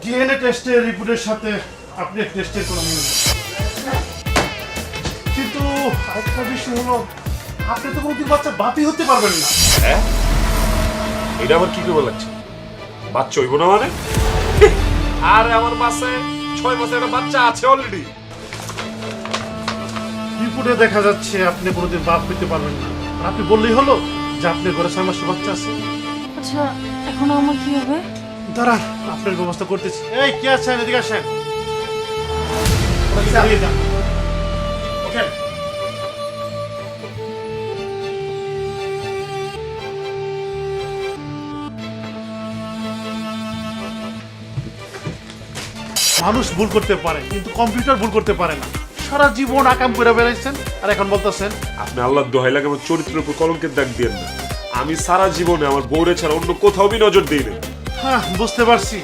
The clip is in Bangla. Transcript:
ডিএনএ টেস্টের রিপোর্টের সাথে আপনি টেস্টের কোনো মিল নেই। কিন্তু আরেকটা বিষয় হলো আপনি তো কোনোদিন বাচ্চা বাপই হতে পারবেন না। হ্যাঁ, এটা আবার কি করে লাগছে? বাচ্চা হইব না মানে? আরে আমার বাসে 6 মাসের একটা বাচ্চা আছে অলরেডি। রিপোর্টে দেখা যাচ্ছে আপনি কোনোদিন বাপ হইতে পারবেন না। আর আপনি বললেই হলো যে আপনার ঘরে 6 মাসের বাচ্চা আছে। আচ্ছা এখন আমার কি হবে? দাঁড়ান, আপনার ব্যবস্থা করতেছি। এই কে আছেন? এদিকে আসেন। এদিকে যান। ওঠেন। মানুষ ভুল করতে পারে কিন্তু কম্পিউটার ভুল করতে পারে না। সারা জীবন আকাম করে বেড়াইছেন আর এখন বলতেছেন আপনি আল্লাহর দোহাই লাগে আমার চরিত্রের উপর কলঙ্কের দাগ দিয়েন না। আমি সারা জীবনে আমার বউরে ছাড়া অন্য কোথাও নজর দিই না। হ্যাঁ বুঝতে পারছি